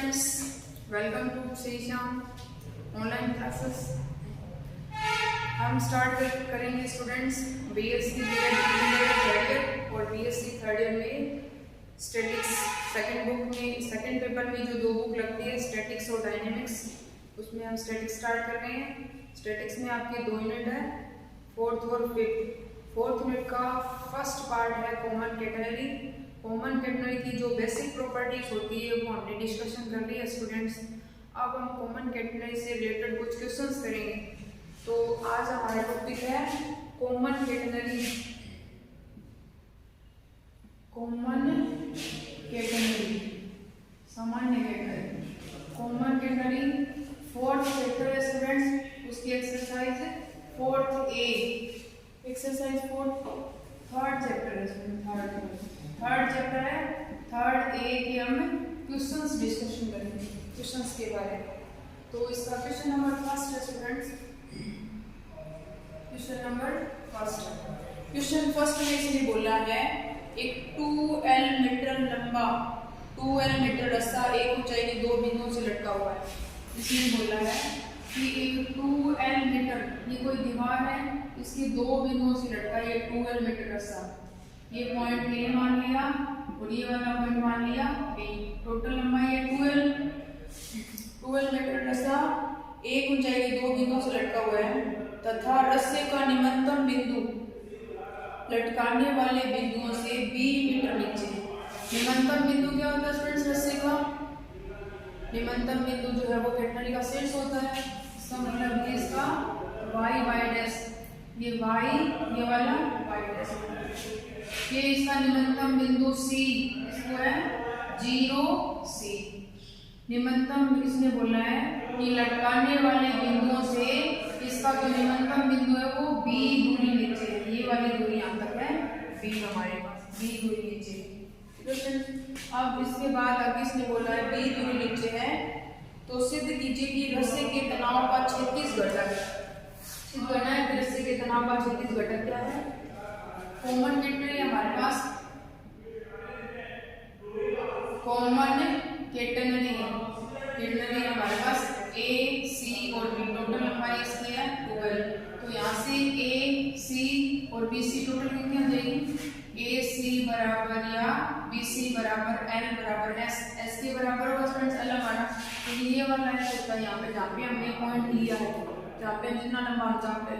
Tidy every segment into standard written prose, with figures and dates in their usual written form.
Students, welcome to Shri Shyam online classes. हम start करेंगे students BSc third year और BSc third year में statics second book में second paper में जो दो बुक लगती है स्टैटिक्स और डायनेमिक्स, उसमें हम स्टैटिक्स स्टार्ट कर रहे हैं। स्टैटिक्स में आपके 2 यूनिट है, फोर्थ और फिफ्थ। फोर्थ यूनिट का फर्स्ट पार्ट है कॉमन कैटेगरी। कॉमन कैटेगरी की जो बेसिक प्रॉपर्टीज होती है वो हमने डिस्कशन कर ली है स्टूडेंट्स। अब हम कॉमन कैटेगरी से रिलेटेड कुछ क्वेश्चंस करेंगे। तो आज हमारा टॉपिक है कॉमन कैटेगरी। कॉमन कैटेगरी सामान्य category. Common category fourth chapter है स्टूडेंट्स, उसकी एक्सरसाइज फोर्थ ए, एक्सरसाइज फोर्थ थर्ड चैप्टर है, थर्ड चैप्टर है, थर्ड ए के हम क्वेश्चंस डिस्कशन करेंगे क्वेश्चंस के बारे में। तो इसका क्वेश्चन नंबर फर्स्ट है students, question number first. Question first में इसने बोला है एक 2L मीटर लंबा 2L मीटर रस्सा एक ऊंचाई के 2 बिंदुओं से लटका हुआ है। इसने बोला है कि एक 2L मीटर, ये कोई दीवार है, इसके 2 बिंदुओं से लटका है 2L मीटर रस्सा। ये पॉइंट ए मान लिया और ये वाला पॉइंट मान लिया बी। टोटल लंबाई है 2L मीटर रस्सा एक ऊंचाई के 2 बिंदुओं से लटका हुआ है तथा रस्से का निम्नतम बिंदु लटकाने वाले बिंदुओं से 20 मीटर नीचे है। निम्नतम बिंदु क्या होता है स्टूडेंट्स? रस्से का निम्नतम बिंदु जो है वो कैटेगरी का शीर्ष होता है। इसका मतलब ये इसका y डैश, ये y, ये वाला y डैश। ये इसका निम्नतम बिंदु C, इसको है 0C। निम्नतम इसने बोला है कि लटकाने वाले बिंदुओं से इसका जो निम्नतम बिंदु है वो B दूरी नीचे है। ये वाली दूरी यहाँ तक है B, हमारे पास B दूरी नीचे है। अब इसके बाद अब इसने बोला है B दूरी नीचे है, तो सिद्ध कीजिए कि रस्से के तनाव का 36 घटक सिद्ध करना है। रस्से के तनाव का 36 घटक क्या है? कॉमन कैटेगरी हमारे पास कॉमन कैटेगरी है, कैटेगरी हमारे पास A, C और B। टोटल लंबाई इसकी है 12। तो यहाँ से A, C और BC टोटल कितनी आ जाएगी? AC बराबर या BC बराबर L बराबर S। S के बराबर होगा स्टूडेंट्स L हमारा, तो ये वाला है होता है यहाँ पे जहाँ पे हमने पॉइंट लिया है, जहाँ पे जितना लंबा जहाँ पे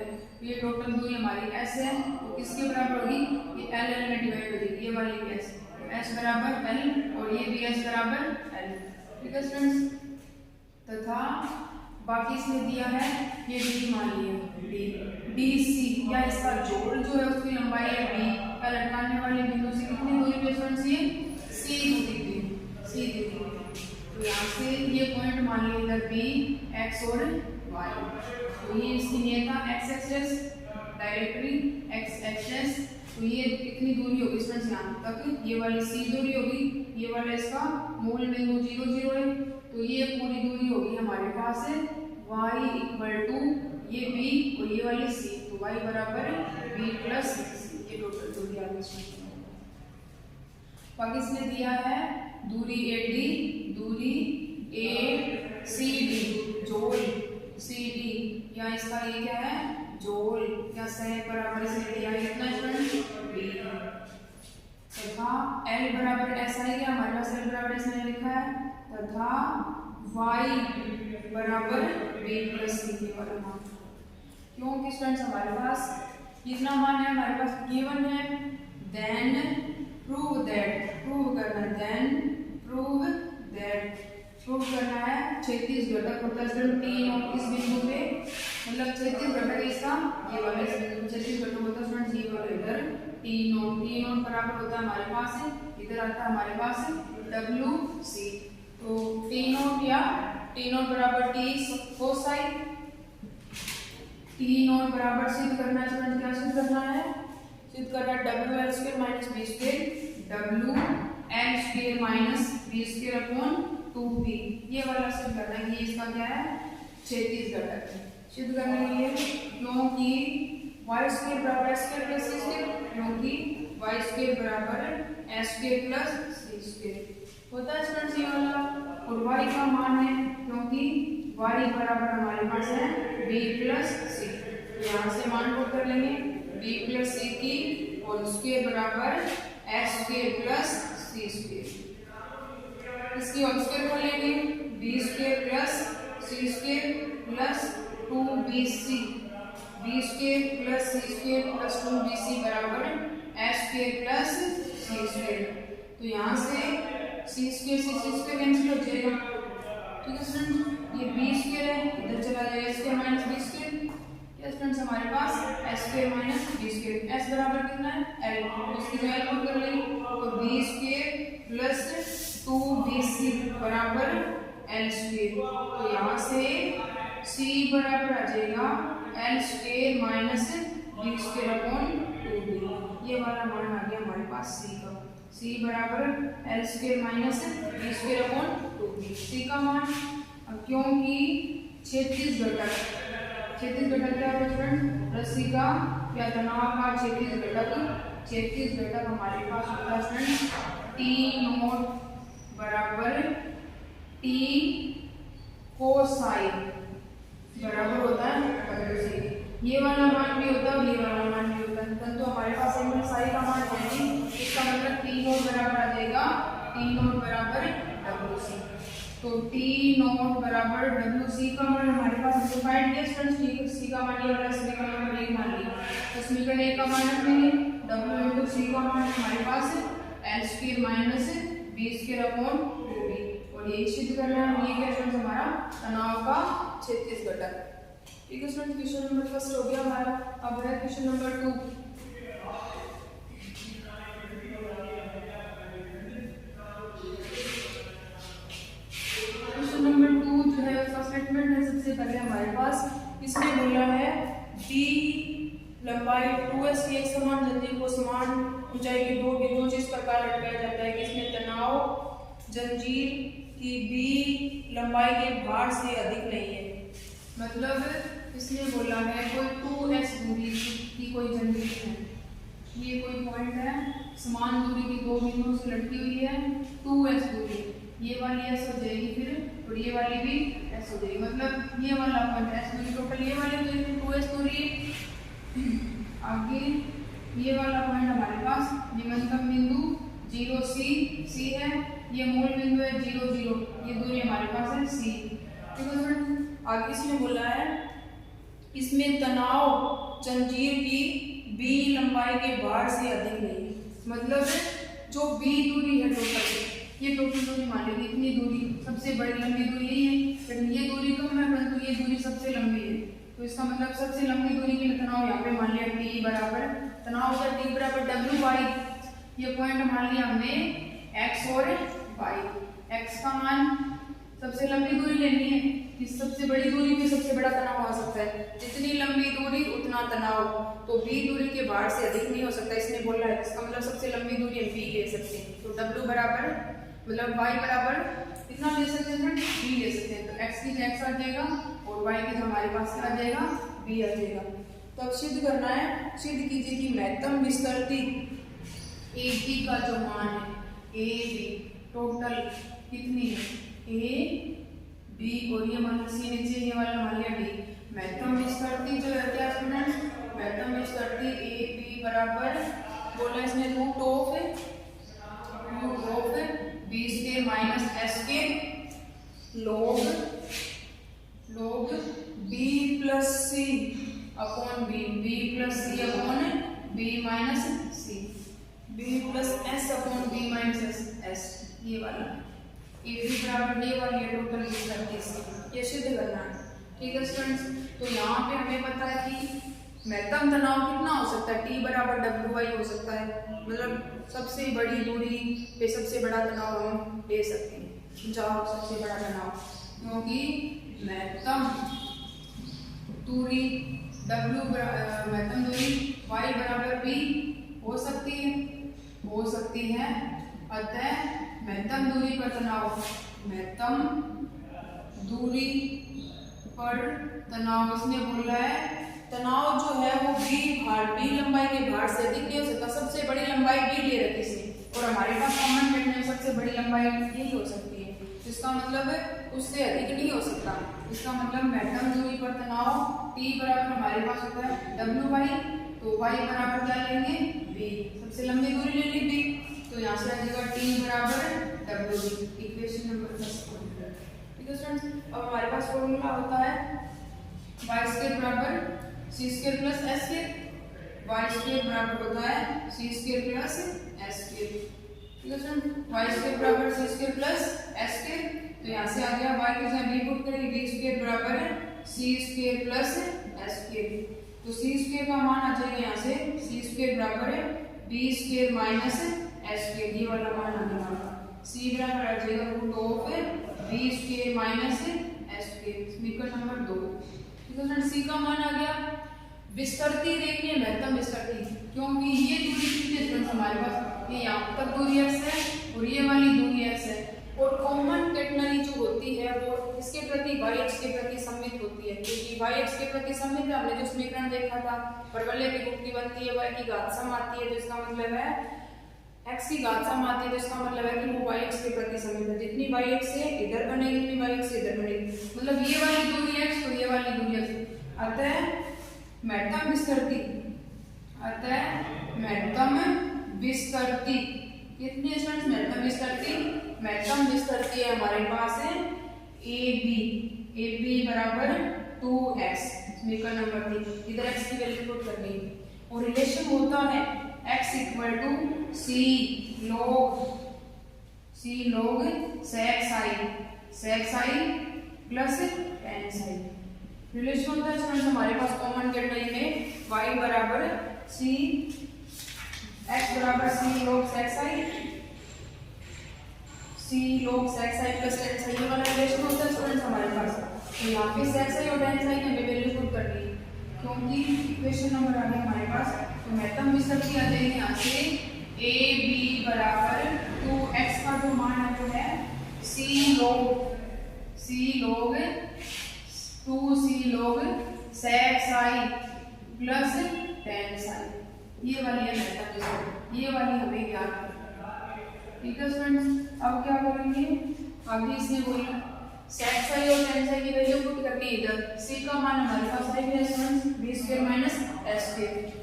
ये टोटल दूरी हमारी S है, तो किसके बराबर होगी? ये L में डिवाइड हो जाएगी, ये वाली S। S बराबर L और ये भी S बराबर L। ठीक है स्टूडेंट्स। तथा बाकी इसने दिया है ये D मान लिया DC, या इसका जोड़ जो है उसकी लंबाई है B का लटकाने वाले बिंदु से कितनी दूरी पे स्टूडेंट्स? ये C दूरी पे, C दूरी पे। तो यहाँ से ये पॉइंट मान लिया इधर B, X और Y। तो ये इसकी नियता X axis directly X axis, तो ये कितनी दूरी होगी स्टूडेंट्स? यहाँ तक ये वाली C दूरी होगी, ये वाला इसका मूल बिंदु 0 0 है, तो ये पूरी दूरी होगी हमारे पास y इक्वल टू ये b और ये वाली c, तो y बराबर b प्लस c। ये टोटल दूरी आ गई। बाकी इसने दिया है दूरी AD, दूरी ACD, जोड़ CD, या इसका ये क्या है? जोड़ या सह बराबर से दिया है इतना स्टूडेंट b। तथा L बराबर ऐसा ही है हमारे पास, L बराबर ऐसा लिखा है, तथा y बराबर b प्लस c वाला मान। क्योंकि स्टूडेंट्स हमारे पास इतना मान है, हमारे पास गिवन है, देन प्रूव दैट, प्रूव करना, देन प्रूव दैट, प्रूव करना है 36 घटक होता है स्टूडेंट T और इस बिंदु पे, मतलब 36 घटक इसका ये वाला 36 घटक होता है स्टूडेंट ये वाला इधर T0 बराबर होता है हमारे पास, इधर आता है हमारे पास WC। तो T0 या T0 बराबर T कोसाई, T0 बराबर सिद्ध करना है स्टूडेंट, क्या सिद्ध करना है? सिद्ध करना है WL square minus B square, WL square minus B square upon 2B। ये वाला सिद्ध करना है कि इसका क्या है? 36 घटक है। सिद्ध करने के लिए क्योंकि y स्क्वायर बराबर S square plus C square, क्योंकि y स्क्वायर बराबर S square plus C square होता है स्टूडेंट्स ये वाला। और y का मान है क्योंकि y बराबर हमारे पास है b प्लस सी, यहाँ से मान पुट कर लेंगे b प्लस सी की होल स्क्वायर बराबर S square plus C square. इसकी होल स्क्वायर कर लेंगे b square plus C square plus 2bc, b square plus C square plus 2bc बराबर S square plus C square. तो यहाँ से सी square cancel हो जाएगा, ठीक है स्टूडेंट्स। ये बी स्क्वायर है, इधर चला जाएगा स्क्वायर माइनस बी स्क्वायर। क्या स्टूडेंट्स हमारे पास S square minus B square, S बराबर कितना है एल, तो इसकी वैल्यू पुट कर लेंगे तो बी स्क्वायर प्लस 2bc बराबर एल स्क्वायर। तो यहाँ से सी बराबर आ जाएगा l square minus B square upon 2b। ये वाला मान आ गया हमारे पास सी का, सी बराबर L square minus B square upon 2b। C का मान क्योंकि 36 घटक क्या है स्टूडेंट, रस्सी का या तनाव का 36 घटक हमारे पास होता है स्टूडेंट टी नोट बराबर टी कोसाइन बराबर होता है। ये वाला मान भी होता है और ये वाला मान भी होता है, परंतु हमारे पास एक साई का मान है नहीं, इसका मतलब टी नोट बराबर आ जाएगा टी नोट बराबर डब्ल्यू सी। तो टी नोट बराबर डब्ल्यू सी का मान हमारे पास सिंपलीफाइड किया स्टूडेंट्स, सी का मान ये वाला समीकरण नंबर 1 मान लिया, तो समीकरण 1 का मान रखेंगे डब्ल्यू इनटू सी का मान हमारे पास L square minus B square upon 2b, और ये सिद्ध करना है ये क्या स्टूडेंट्स हमारा तनाव का 36 घटक। ठीक है स्टूडेंट, क्वेश्चन नंबर फर्स्ट हो गया हमारा। अब है क्वेश्चन नंबर 2। क्वेश्चन नंबर 2 जो है उसका स्टेटमेंट है सबसे पहले हमारे पास, इसमें बोला है डी लंबाई 2s की एक समान जंजीर को समान ऊंचाई के दो बिंदुओं से इस प्रकार लटकाया जाता है कि इसमें तनाव जंजीर की b लंबाई के भार से अधिक नहीं है। मतलब इसने बोला है कोई 2s दूरी की कोई जंजीर है, ये कोई पॉइंट है, समान दूरी की दो बिंदुओं से लटकी हुई है 2s दूरी, ये वाली s हो जाएगी फिर और ये वाली भी s हो जाएगी, मतलब ये वाला पॉइंट s दूरी टोटल ये वाली तो इसमें 2s दूरी आगे ये वाला पॉइंट हमारे पास निम्नतम बिंदु 0 c है, ये मूल बिंदु है 0 0, ये दूरी हमारे पास है c। ठीक है, आगे इसमें बोला है इसमें तनाव जंजीर की b लंबाई के भार से अधिक नहीं है, मतलब जो b दूरी है टोटल, ये टोटल दूरी मान लीजिए इतनी दूरी, सबसे बड़ी लंबी दूरी यही है, लेकिन ये दूरी कम है परंतु ये दूरी सबसे लंबी है, तो इसका मतलब सबसे लंबी दूरी के लिए तनाव यहाँ पे मान लिया t बराबर, तनाव का t बराबर w y, ये पॉइंट मान लिया हमने x और y, x का मान सबसे लंबी दूरी लेनी है, इस सबसे बड़ी दूरी पे सबसे बड़ा तनाव आ सकता है, जितनी लंबी दूरी उतना तनाव, तो b दूरी के भार से अधिक नहीं हो सकता इसने बोला है, इसका मतलब सबसे लंबी दूरी हम b ले सकते हैं, तो w बराबर मतलब y बराबर कितना ले सकते हैं b ले सकते हैं, तो x की x आ जाएगा और y की हमारे पास क्या आ जाएगा b आ जाएगा। तो अब सिद्ध करना है, सिद्ध कीजिए कि महत्तम विस्तृति AB का जो मान है AB टोटल कितनी है A B और ये मान सी नीचे ये वाला मान लिया D, महत्तम विस्तृति जो है क्या स्टूडेंट्स, महत्तम विस्तृति AB बराबर बोला इसने root of b square minus s के log b plus c upon b plus c upon b minus c, b plus s upon b minus s, ये वाला ए बी बराबर ये वाली टोटल विस्तृति, ये सिद्ध करना है। ठीक है स्टूडेंट्स, तो यहाँ पे हमें पता है कि महत्तम तनाव कितना हो सकता है, t बराबर डब्ल्यू वाई हो सकता है, मतलब सबसे बड़ी दूरी पे सबसे बड़ा तनाव हम ले सकते हैं, जहाँ सबसे बड़ा तनाव, क्योंकि महत्तम दूरी महत्तम दूरी y बराबर b हो सकती है, अतः महत्तम दूरी पर तनाव, महत्तम दूरी पर तनाव इसने बोला है तनाव जो है वो b लंबाई के भार से अधिक नहीं हो सकता, सबसे बड़ी लंबाई b ले रखी इसने, और हमारे पास कॉमन टेट में सबसे बड़ी लंबाई यही हो सकती है, इसका मतलब उससे अधिक नहीं हो सकता। इसका मतलब मैक्सिमम दूरी पर तनाव T बराबर हमारे पास होता है W/, तो y बराबर क्या लेंगे b, सबसे लंबी दूरी ले ली b, तो यहाँ से आ जाएगा T बराबर W, इक्वेशन नंबर 10। ठीक है स्टूडेंट्स, अब हमारे पास फॉर्मूला होता है y² बराबर c² प्लस s², y² बराबर होता है c² प्लस s²। ठीक है स्टूडेंट, y² बराबर c² प्लस s², तो यहाँ से आ गया y की जगह b पुट करेंगे, b² बराबर c² प्लस s², तो c² का मान आ जाएगा यहाँ से c² बराबर b² माइनस s², ये वाला मान आ गया, c बराबर आ जाएगा √b² माइनस s², समीकरण नंबर 2। ठीक है स्टूडेंट, c का मान आ गया। विस्तृति देखिए महत्तम विस्तृति, क्योंकि ये दूरी कितनी है स्टूडेंट हमारे पास, ये यहाँ तक दूरी x है और ये वाली दूरी x है, और कॉमन कैटेनरी जो होती है वो इसके प्रति y अक्ष के प्रति सममित होती है, क्योंकि y अक्ष के प्रति सममित है। हमने जो समीकरण देखा था परवलय की गुप्ती बनती है y की घात सम आती है, तो इसका मतलब है x की घात सम आती है, तो इसका मतलब है कि वो y अक्ष के प्रति सममित है। जितनी y अक्ष से इधर बनेगी उतनी y अक्ष से इधर बनेगी, मतलब ये वाली दूरी x तो ये वाली दूरी x, अतः महत्तम विस्तृति, अतः महत्तम विस्तृति कितनी है स्टूडेंट्स, महत्तम विस्तृति, महत्तम विस्तृति है हमारे पास है AB बराबर 2x, समीकरण नंबर 3, इधर x की वैल्यू पुट करनी है, और रिलेशन होता है x equal to c log sec i plus tan i, relation होता है स्टूडेंट्स हमारे पास कॉमन कैटेगरी में y बराबर c, x बराबर c log sec i plus tan i, ये वाला रिलेशन होता है स्टूडेंट्स हमारे पास। तो यहाँ पे sec i और tan i हमें वैल्यू पुट करनी है, क्योंकि इक्वेशन नंबर आ गया हमारे पास, तो महत्तम विस्तृति आ जाएगी यहाँ से AB बराबर 2x का जो मान है वो है c log 2c log sec i plus tan i, ये वाली है महत्तम विस्तृति, ये वाली हमें ज्ञात है। ठीक है स्टूडेंट्स, अब क्या करेंगे, अभी इसने बोला sec i और tan i की वैल्यू पुट करनी है इधर, c का मान हमारे पास है क्या स्टूडेंट्स b² माइनस s²,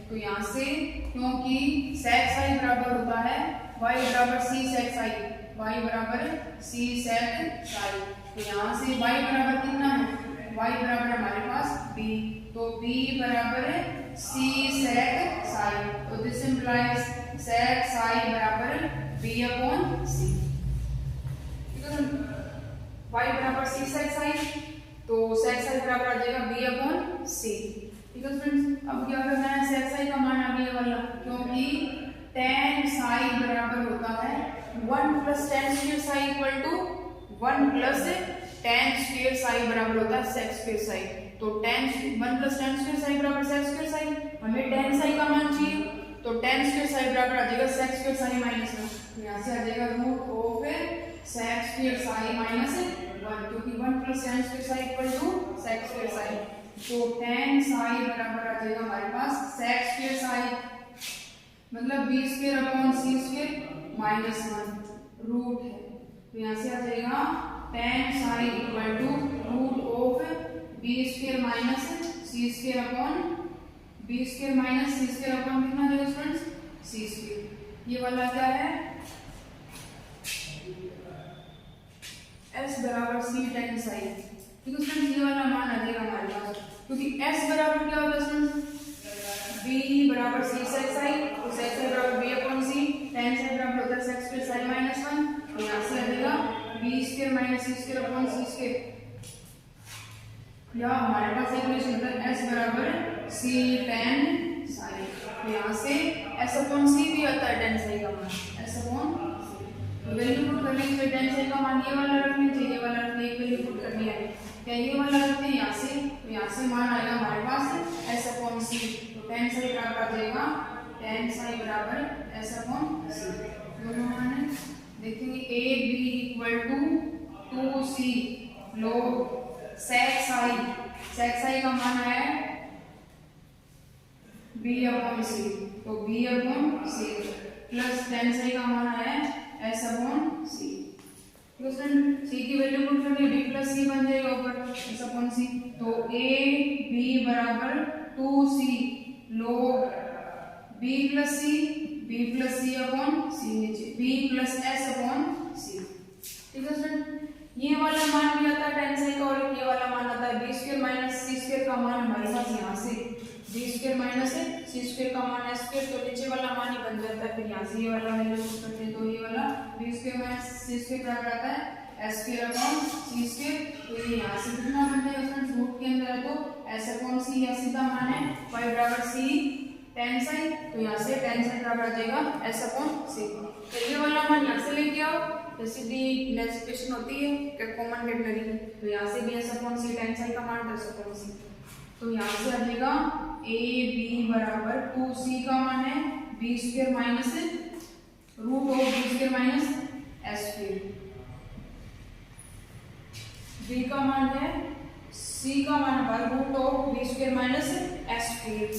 तो यहाँ से क्योंकि sec i बराबर होता है y बराबर c sec i, y बराबर c sec i, तो यहाँ से y बराबर कितना है, y बराबर हमारे पास b, तो b बराबर c sec i, तो दिस इंप्लाइज sec i बराबर b/c। y बराबर c sec i, तो sec i बराबर आ जाएगा b/c। ठीक है स्टूडेंट्स, अब क्या करना है, sec i का मान आ गया वाला, क्योंकि tan i बराबर होता है 1 plus tan square psi equal to 1 plus tan square psi बराबर होता है sec स्क्वायर psi, तो 1 प्लस tan स्क्वायर psi बराबर sec स्क्वायर psi, हमें tan psi का मान चाहिए, तो tan स्क्वायर psi बराबर आ जाएगा sec स्क्वायर psi माइनस 1, तो यहाँ से आ जाएगा root of sec square psi माइनस 1, क्योंकि 1 plus tan square psi equal to sec square psi, तो tan psi बराबर आ जाएगा हमारे पास sec स्क्वायर psi मतलब b² माइनस 1 रूट है, तो यहाँ से आ जाएगा tan psi equal to root of b² minus c² minus c² कितना देगा स्टूडेंट्स c², ये वाला क्या है s बराबर c tan psi। ठीक है स्टूडेंट्स, ये वाला मान आ जाएगा हमारे पास, क्योंकि s बराबर क्या होता है स्टूडेंट्स b बराबर c sec i, तो sec i बराबर b/c, tan i बराबर होता है sec स्क्वायर psi माइनस 1, तो यहाँ से आ जाएगा b² माइनस c²/c², या हमारे पास एक रिलेशन होता है s बराबर c tan psi, तो यहाँ से s/c भी आता है tan psi का मान s/c, तो वैल्यू पुट करने के लिए tan psi का मान ये वाला रखना चाहिए, ये वाला रखने एक वैल्यू पुट करनी है, क्या ये वाला रखते हैं यहाँ से, तो यहाँ से मान आएगा हमारे पास s/c, तो tan psi बराबर आ जाएगा tan psi बराबर s/c, दोनों मान है देखेंगे AB equal to 2c log sec i का मान है b/c, तो b/c प्लस टेंसाइल का मान आया एस अपॉन सी। तो स्टूडेंट सी की वैल्यू पुट करनी बी प्लस सी बन जाएगा ऊपर एस अपॉन सी। तो ए बी बराबर 2c log बी प्लस सी अपॉन सी नीचे बी प्लस एस अपॉन सी। ठीक है स्टूडेंट, ये वाला मान भी आता है टेंसाइल का और ये वाला मान आता है B square minus C square का मान हमारे पास यहाँ से B square minus C square का मान एस स्क्वायर, तो नीचे वाला मान ही बन जाता है। फिर यहाँ से ये वाला वैल्यू पुट करते हैं तो ये वाला B square minus C square बराबर आता है एस स्क्वायर अपॉन सी स्क्वायर। तो ये यहाँ से कितना बन जाएगा स्टूडेंट, रूट के अंदर है तो एस अपॉन सी या सीधा मान है y बराबर सी टेंसाइल, तो यहाँ से टेंसाइल बराबर आ जाएगा एस अपॉन सी। तो ये वाला मान यहाँ से लेके आओ, जैसे भी नेक्स्ट क्वेश्चन होती है कि कॉमन गेट लगी, तो यहाँ से भी एस अपॉन सी टेंसाइल का मान एस अपॉन सी। तो यहाँ से आ जाएगा ए बी बराबर 2c का मान है B square minus root of B square minus S square, B का मान है सी का मान है root of B square minus S square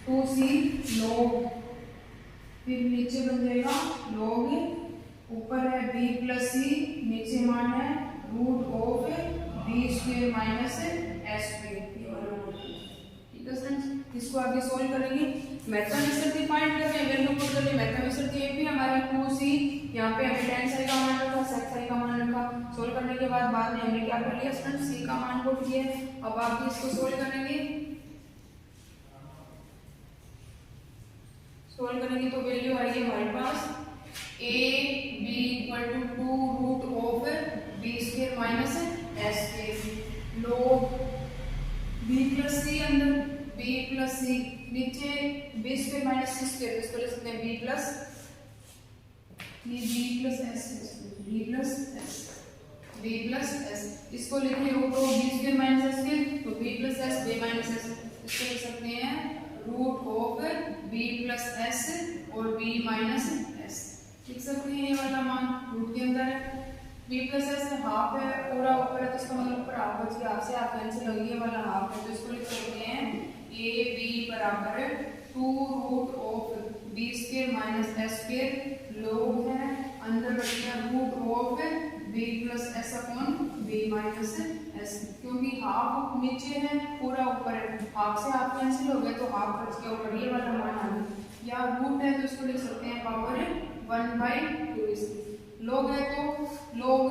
2c log, फिर नीचे बन जाएगा log, ऊपर है b प्लस सी, नीचे मान है root of B square minus S square. ठीक है स्टूडेंट्स, इसको आगे सोल्व करेंगे। मैथमेटिक्स फाइंड करके वैल्यू पुट करनी, मैथमेटिक्स ये भी हमारा 2c, यहाँ पे हमें टेंसाइल का मान रखा, सेक्साइल का मान रखा। सोल्व करने के बाद में हमने क्या कर लिया स्टूडेंट्स, c का मान पुट किया। अब आप भी इसको सोल्व करेंगे, सोल्व करेंगे तो वैल्यू आएगी हमारे पास a b equal to 2 root of b square minus s square log b plus C, अंदर b प्लस सी, नीचे b square minus C square, इसको लिख सकते हैं b प्लस s, इसको लिखिए root of b square minus s square, तो b plus s b minus s, इसको लिख सकते हैं root of b plus s और b माइनस s, लिख सकते हैं। ये वाला मान रूट के अंदर है, b प्लस s हाफ है, पूरा ऊपर है तो इसका मतलब ऊपर हाफ बच गया, हाफ से हाफ कैंसिल हो गई, ये वाला हाफ है तो इसको लिख सकते हैं a b बराबर 2 root of b square minus s square log है, अंदर बच गया root of b plus s upon b minus s, क्योंकि हाफ नीचे है पूरा ऊपर है, हाफ से हाफ कैंसिल हो गया तो हाफ बच गया ऊपर, ये वाला मान आ गया। या रूट है तो इसको लिख सकते हैं पावर 1/2, log है तो log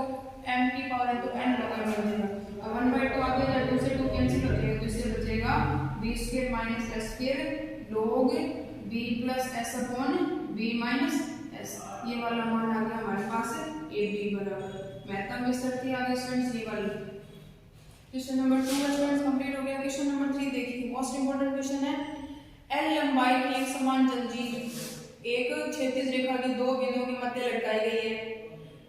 m की पावर है तो n log m बन जाएगा, और 1/2 आगे जाए 2 से 2 कैंसिल हो जाएगा तो इससे बचेगा b square minus s square log b plus s upon b minus s, ये वाला मान आ गया हमारे पास a b बराबर। मैथमेटिक्स की आगे स्टूडेंट्स ये वाली क्वेश्चन नंबर 2 स्टूडेंट्स कंप्लीट हो गया। क्वेश्चन नंबर 3 देखिए, मोस्ट इंपोर्टेंट क्वेश्चन है। L लंबाई की एक समान जंजीर एक क्षैतिज रेखा की दो बिंदुओं के मध्य लटकाई गई है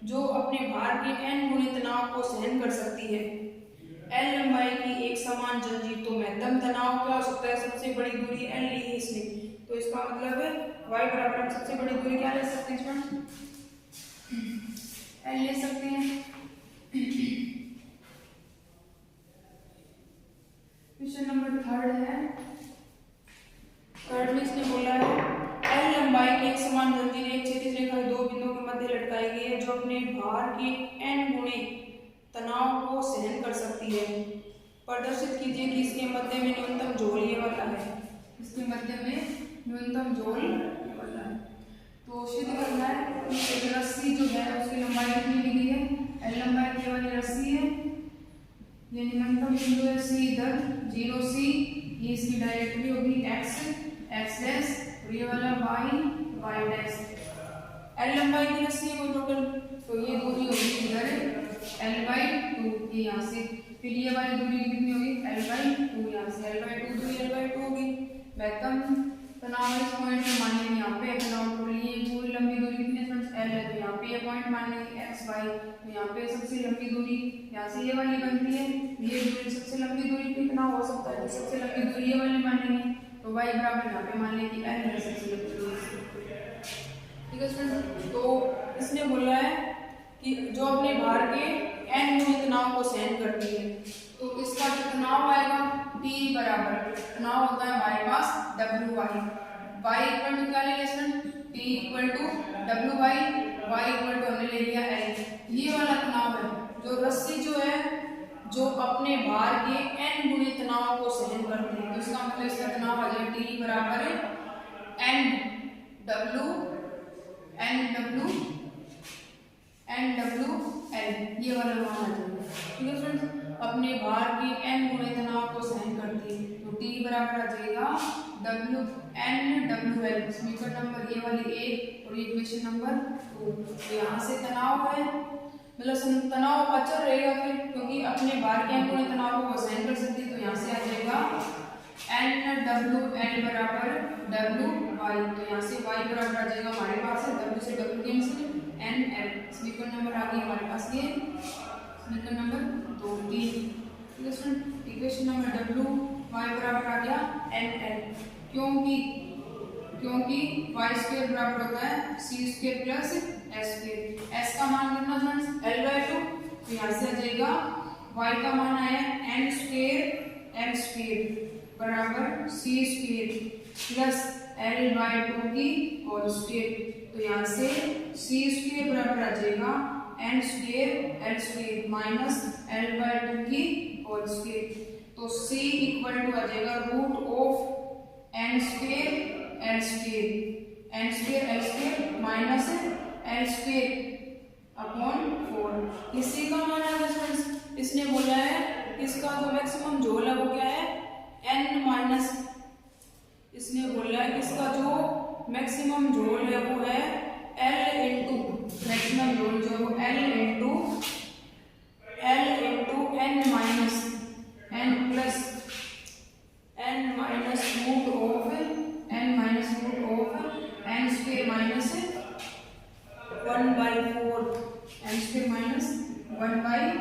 जो अपने भार के n गुणे तनाव को सहन कर सकती है। L लंबाई की एक समान जंजीर, तो महत्तम तनाव क्या हो सकता है, सबसे बड़ी दूरी L ली है इसने, तो इसका मतलब है y बराबर हम सबसे बड़ी दूरी क्या ले सकते हैं, L ले सकते हैं। क्वेश्चन नंबर 3 है, थर्ड में इसने बोला है L लंबाई की एक समान जंजीर एक क्षैतिज रेखा दो बिंदुओं के मध्य लटकाई गई है जो अपने भार के n गुणे तनाव को सहन कर सकती है। प्रदर्शित कीजिए कि इसके मध्य में न्यूनतम जोड़ ये वाला है, इसके मध्य में न्यूनतम जोड़ ये वाला है। तो सिद्ध करना है कि एक रस्सी जो है उसकी लंबाई कितनी ली गई है, L लंबाई की वाली रस्सी है, ये न्यूनतम बिंदु है C इधर 0C, ये इसकी डायरेक्टली होगी x डैश और ये वाला y डैश। L लंबाई की रस्सी है कोई टोटल, तो ये दूरी होगी इधर L/2 की यहाँ से, फिर ये वाली दूरी कितनी होगी L/2, यहाँ से L/2 दूरी L/2 होगी। महत्तम तनाव इस पॉइंट में मान लेंगे, यहाँ पे तनाव टोटल ये पूरी लंबी दूरी कितनी है L है, तो यहाँ पे ये पॉइंट मान लेंगे x y, तो यहाँ पे सबसे लंबी दूरी यहाँ से ये वाली बनती है, ये दूरी सबसे लंबी दूरी कितना हो सकता है, तो सबसे लंबी दूरी ये वाली मान लेंगे, तो y बराबर यहाँ पे मान लेंगे L है सबसे लंबी दूरी। ठीक है स्टूडेंट, तो इसने बोला है कि जो अपने भार के n गुणे तनाव को सहन करती है, तो इसका जो तनाव आएगा T बराबर तनाव होता है हमारे पास WY, y इक्वल टू क्या लेंगे student T equal to W by Y equal to हमने ले लिया एल। ये वाला तनाव है जो रस्सी जो है जो अपने भार के n गुणे तनाव को सहन करती है। तो इसका मतलब इसका तनाव आ जाएगा T बराबर है एन डब्ल्यू एल, ये वाला मान आ जाएगा। ठीक है फ्रेंड्स, अपने भार के n गुणे तनाव को सहन करती है। तो T बराबर आ जाएगा डब्ल्यू एल, समीकरण नंबर ये वाली 1 और इक्वेशन नंबर 2। तो यहाँ से तनाव है मतलब तनाव अचर रहेगा फिर, क्योंकि अपने भार के n गुणे तनाव को सहन कर सकती है। तो यहाँ से आ जाएगा एन डब्ल्यू एल बराबर डब्ल्यू वाई। तो यहाँ से वाई बराबर आ जाएगा हमारे पास है डब्ल्यू से डब्ल्यू कैंसिल एन एल। समीकरण नंबर आ गया हमारे पास ये समीकरण number 2 3। Equation number W Y बराबर आ गया एन एल, क्योंकि वाई स्क्वायर बराबर होता है C square plus S square. S का मान कितना फ्रेंड्स एल बाई 2। तो यहाँ से आ जाएगा वाई का मान आया एन स्क्वायर बराबर सी स्क्वायर प्लस एल बाई 2 की होल स्क्वायर। तो यहाँ से सी स्क्वायर बराबर आ जाएगा n square l square minus l by 2 की होल स्क्वायर। तो सी इक्वल टू आ जाएगा root of n square l square minus l square upon 4। इसी का मान है फ्रेंड्स, इसने बोला है इसका जो मैक्सिमम झोल है वो क्या है n माइनस, इसने बोला है इसका जो मैक्सिमम झोल है वो है L इंटू मैक्सिमम झोल जो है वो L into n minus n plus n minus root of n square minus 1/4 n square minus 1/4।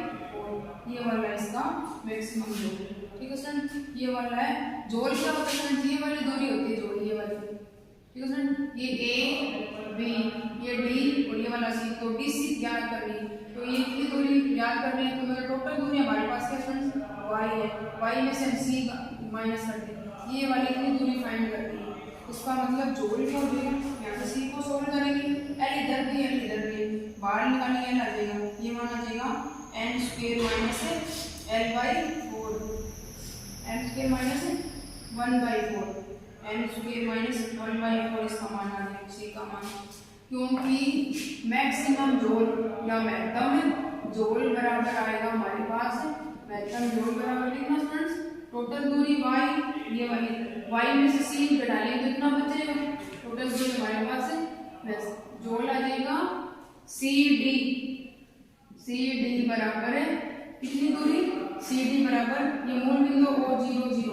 ये वाला है इसका मैक्सिमम झोल। ठीक है सर, ये वाला है झोल क्या होता है सर, ये वाली दूरी होती है झोल ये वाली। ठीक है सर, ये ए बी ये डी और ये वाला सी। तो डी सी ज्ञात करनी है, तो ये इतनी दूरी ज्ञात करनी है। तो मतलब टोटल दूरी हमारे पास क्या फ्रेंड्स वाई है, वाई में से हम सी माइनस करते हैं, ये वाली इतनी दूरी फाइंड करनी है। इसका मतलब जोड़ क्या हो जाएगा, यहाँ से सी को सोल्व करेंगे, एल इधर भी एल इधर भी बाहर निकालेंगे एल आ जाएगा, ये मान आ जाएगा n square minus l by 4, n square minus 1/4, n square minus 1/4 इसका मान आ जाएगा सी का मान। क्योंकि मैक्सिमम जोड़ या महत्तम जोड़ बराबर आएगा हमारे पास, महत्तम जोड़ बराबर कितना फ्रेंड्स टोटल दूरी y, ये वाली y में से c घटाएंगे तो कितना बचेगा, टोटल दूरी हमारे पास है बस जोड़ आ जाएगा CD बराबर है कितनी दूरी CD बराबर ये मूल बिंदु O0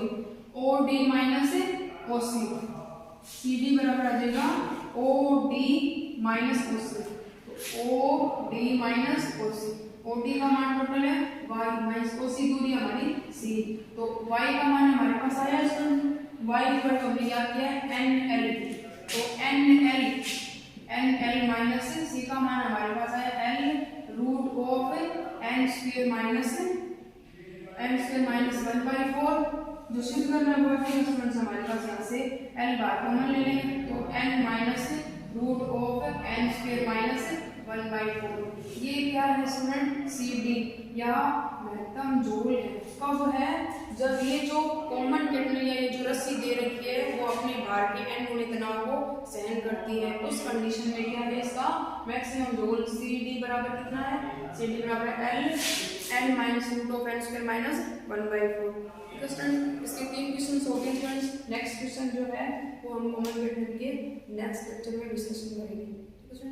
OD minus OC, CD बराबर आ जाएगा OD minus OC, OD minus OC, OD का मान टोटल है y माइनस OC दूरी हमारी c। तो y का मान हमारे पास आया y इक्वल टू हमने क्या किया NL, तो NL माइनस c का मान हमारे पास आया L root of n square minus 1/4। जो सिद्ध करना है वो है फ्रेंड्स हमारे पास यहाँ से L बार कॉमन ले लेंगे तो n minus root of n square minus 1/4। ये क्या है स्टूडेंट CD या महत्तम जोड़ है। कब है, जब ये जो कॉमन कैटल या ये जो रस्सी दे रखी है वो अपने भार के n गुणे तनाव को सहन करती है, उस कंडीशन में क्या है इसका मैक्सिमम जोड़ CD बराबर कितना है, CD बराबर L minus root of n square minus 1/4। इसके 3 क्वेश्चन हो गए फ्रेंड्स। नेक्स्ट क्वेश्चन जो है वो हम कॉमन कैटल के नेक्स्ट लेक्चर में डिस्कशन करेंगे। ठीक है।